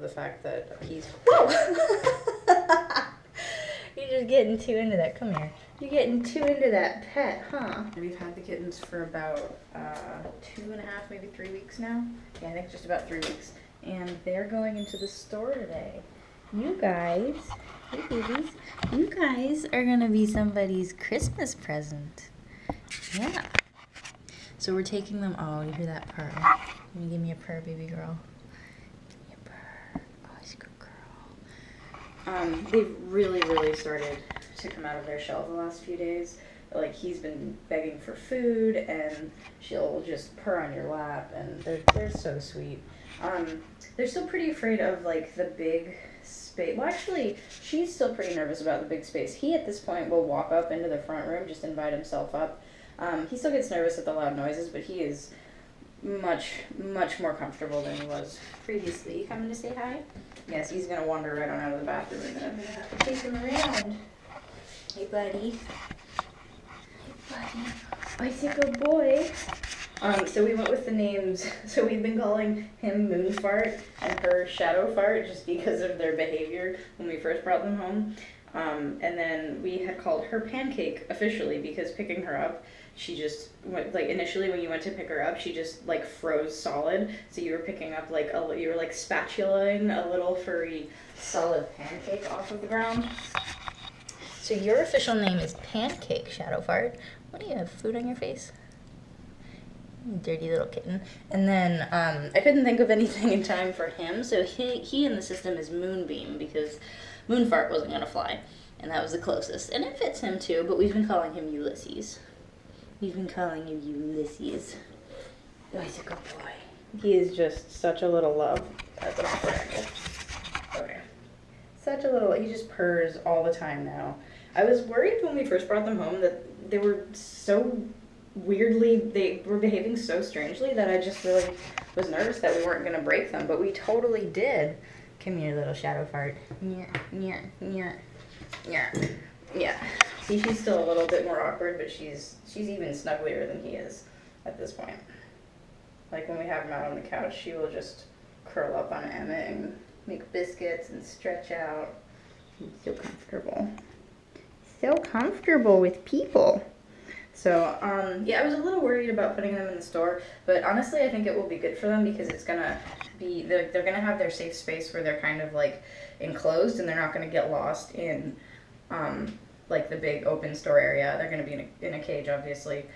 the fact that he's... Whoa! You're just getting too into that. Come here. You're getting too into that pet, huh? We've had the kittens for about 2.5, maybe 3 weeks now. Yeah, I think just about 3 weeks. And they're going into the store today. You guys, hey babies, you guys are gonna be somebody's Christmas present. Yeah. So we're taking them. Oh, you hear that purr? You gonna give me a purr, baby girl? Give me a purr. Oh, she's a good girl. They've really started to come out of their shell the last few days. Like, he's been begging for food, and she'll just purr on your lap, and they're so sweet. They're still pretty afraid of, like, the big space. Well, actually, she's still pretty nervous about the big space. He, at this point, will walk up into the front room, just invite himself up. He still gets nervous at the loud noises, but he is much more comfortable than he was previously. You coming to say hi? Yes, he's going to wander right on out of the bathroom, and then I'm going to have to chase him around. Hey, buddy. Hey, buddy. Bicycle boy. So we went with the names. So we've been calling him Moonfart and her Shadowfart just because of their behavior when we first brought them home. And then we had called her Pancake officially because picking her up, she just went, like, initially when you went to pick her up, she just, like, froze solid. So you were picking up, like, you were, like, spatulaing a little furry solid pancake off of the ground. So your official name is Pancake, Shadowfart. What do you have, food on your face? Dirty little kitten. And then I couldn't think of anything in time for him, so he in the system is Moonbeam because Moonfart wasn't going to fly, and that was the closest. And it fits him too, but we've been calling him Ulysses. We've been calling him Ulysses. Oh, he's a good boy. He is just such a little love. That's a triangle. Okay. Such a little, he just purrs all the time now. I was worried when we first brought them home that they were so weirdly, they were behaving so strangely that I just really was nervous that we weren't going to break them, but we totally did. Come here, little Shadowfart. Yeah. See, she's still a little bit more awkward, but she's even snugglier than he is at this point. Like, when we have him out on the couch, she will just curl up on Emmett and make biscuits and stretch out. He's so comfortable. So comfortable with people. So, yeah, I was a little worried about putting them in the store, but honestly, I think it will be good for them because it's gonna be, they're gonna have their safe space where they're kind of, like, enclosed, and they're not gonna get lost in, like, the big open store area. They're gonna be in a cage, obviously.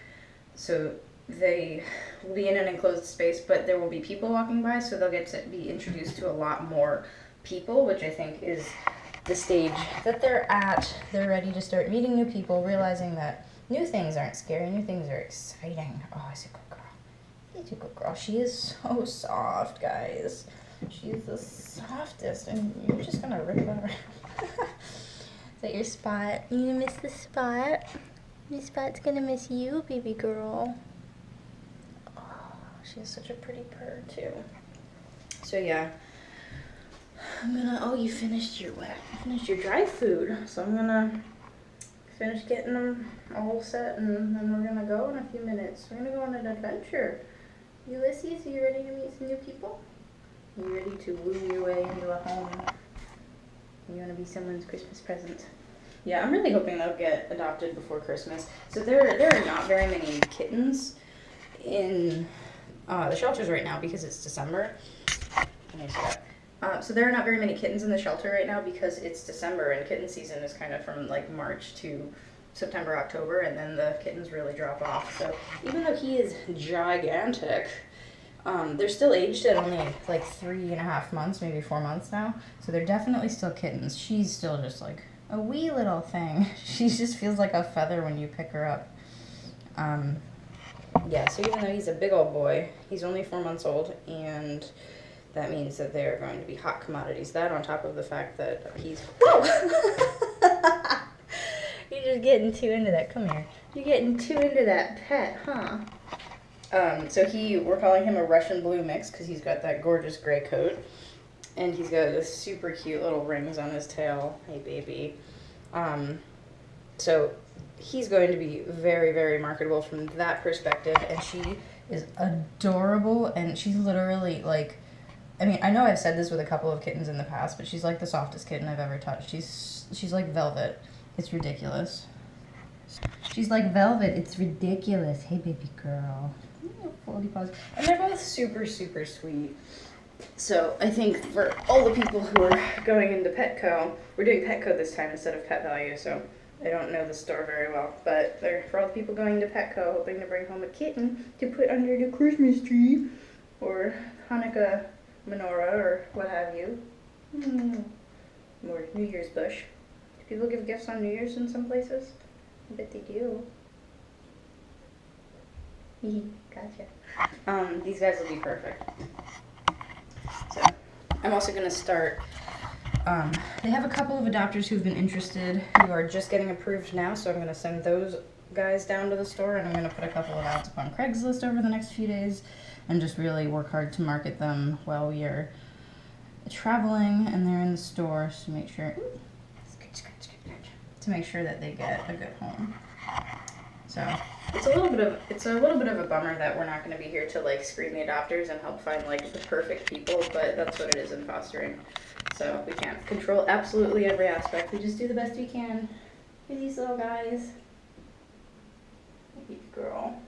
So they will be in an enclosed space, but there will be people walking by, so they'll get to be introduced to a lot more people, which I think is the stage that they're at. They're ready to start meeting new people, realizing that new things aren't scary, new things are exciting. Oh, he's a good girl. He's a good girl. She is so soft, guys. She's the softest, and you're just gonna rip her. Is that your spot? You gonna miss the spot? Your spot's gonna miss you, baby girl. Oh, she has such a pretty purr, too. So, yeah. I'm gonna, oh, you finished your dry food. So I'm gonna finish getting them all set, and then we're gonna go in a few minutes. We're gonna go on an adventure. Ulysses, are you ready to meet some new people? Are you ready to woo your way into a home? You wanna be someone's Christmas present? Yeah, I'm really hoping they'll get adopted before Christmas. So there are not very many kittens in the shelters right now because it's December. So there are not very many kittens in the shelter right now because it's December, and kitten season is kind of from like March to September, October, and then the kittens really drop off. So even though he is gigantic, they're still aged at only like 3.5 months, maybe 4 months now. So they're definitely still kittens. She's still just like a wee little thing. She just feels like a feather when you pick her up. Yeah, so even though he's a big old boy, he's only 4 months old, and that means that they're going to be hot commodities. That on top of the fact that he's... Whoa! You're just getting too into that. Come here. You're getting too into that pet, huh? So we're calling him a Russian blue mix because he's got that gorgeous gray coat. And he's got this super cute little rings on his tail. Hey, baby. So he's going to be very, very marketable from that perspective. And she is adorable. And she's literally, like, I mean, I know I've said this with a couple of kittens in the past, but she's like the softest kitten I've ever touched. She's like velvet. It's ridiculous. She's like velvet. It's ridiculous. Hey, baby girl. Floaty paws. And they're both super, super sweet. So I think for all the people who are going into Petco, we're doing Petco this time instead of Pet Value, so I don't know the store very well. But for all the people going to Petco, hoping to bring home a kitten to put under the Christmas tree or Hanukkah menorah or what have you. Or New Year's bush. Do people give gifts on New Year's in some places? I bet they do. Gotcha. These guys will be perfect. So, I'm also going to start, they have a couple of adopters who've been interested who are just getting approved now, so I'm going to send those guys down to the store, and I'm going to put a couple of ads up on Craigslist over the next few days, and just really work hard to market them while we are traveling and they're in the store to make sure, that they get a good home. So it's a little bit of a bummer that we're not going to be here to like screen the adopters and help find like the perfect people, but that's what it is in fostering. So we can't control absolutely every aspect. We just do the best we can for these little guys. Good girl.